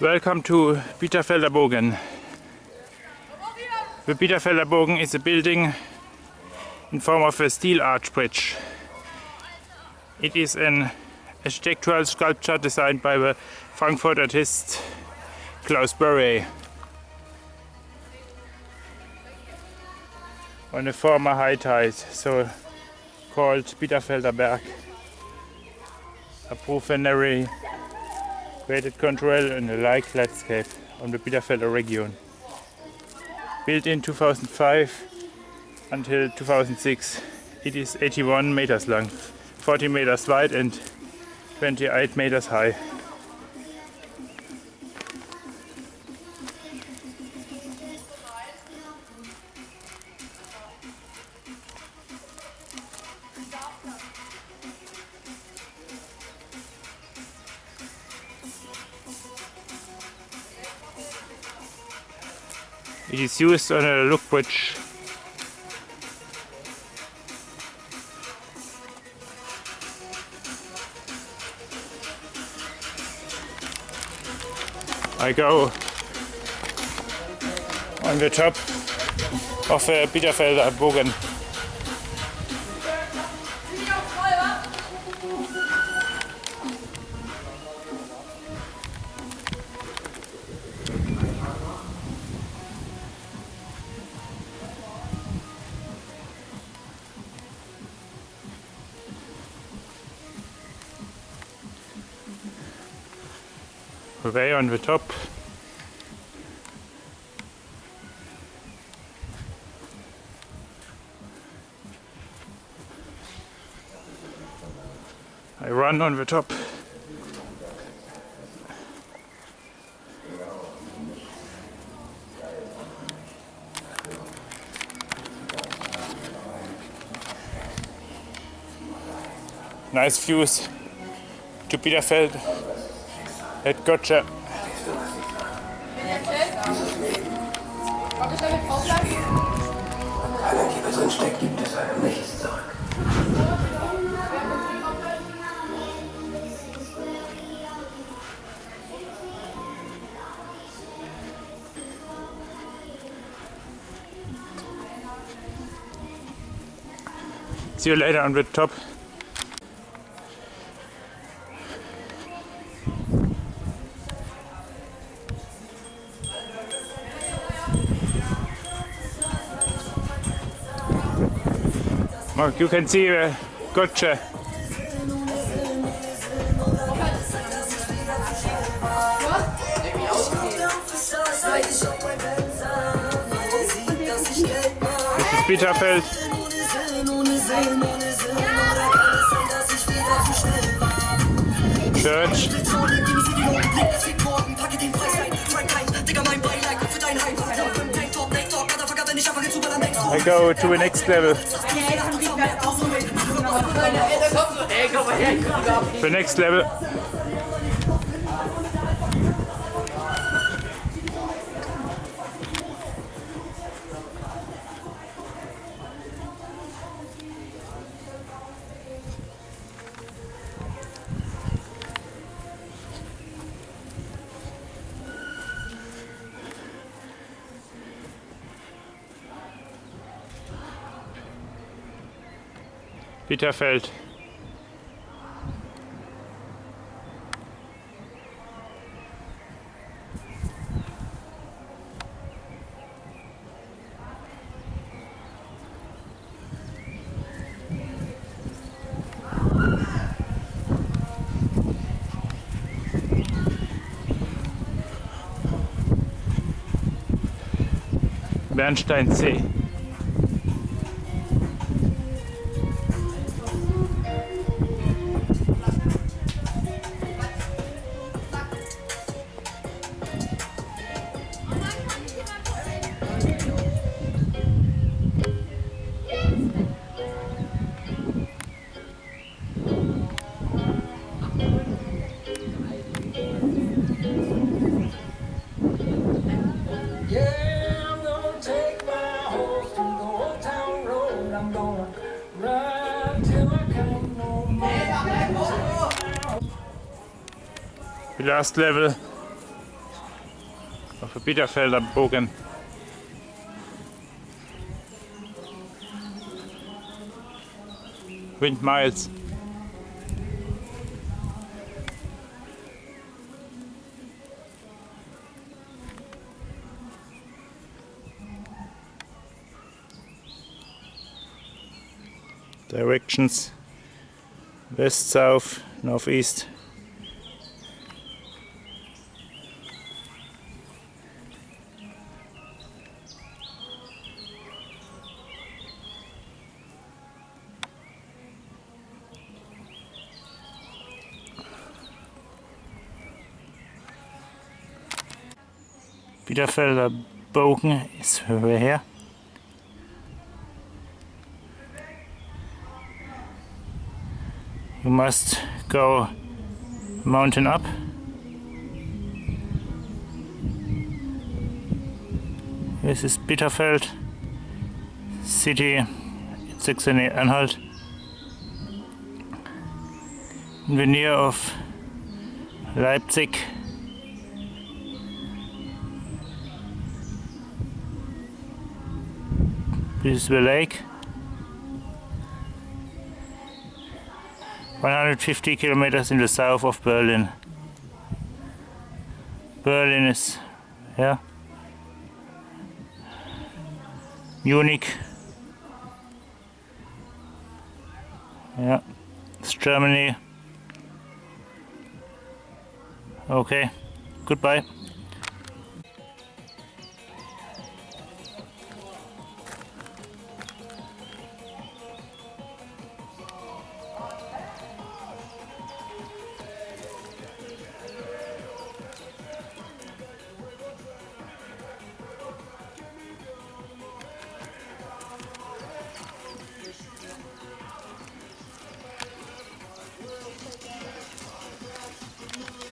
Welcome to Bitterfelder Bogen. The Bitterfelder Bogen is a building in form of a steel arch bridge. It is an architectural sculpture designed by the Frankfurt artist Klaus Burrey on a former high tide, so called Bitterfelder Berg. A profanary weighted control and a like landscape on the Bitterfelder region. Built in 2005 until 2006, it is 81 meters long, 40 meters wide and 28 meters high. It is used on a look bridge. I go on the top of the Bitterfelder Bogen. Way on the top. I run on the top. Nice views to Bitterfeld at Goitzschesee. Alle, die drin steckt, gibt es einem nichts zurück. See you later on the top. Mark, you can see Goitzschesee. This is Bitterfeld. Church. I go to the next level. The next level. Bitterfeld. Bernsteinsee. The last level of a Bitterfelder Bogen. Wind miles. Directions west, south, northeast. Bitterfelder Bogen is over here. You must go mountain up. This is Bitterfeld city in Saxony-Anhalt, in the near of Leipzig. This is the lake. 150 kilometers in the south of Berlin. Berlin is here. Munich. Yeah, it's Germany. Okay, goodbye.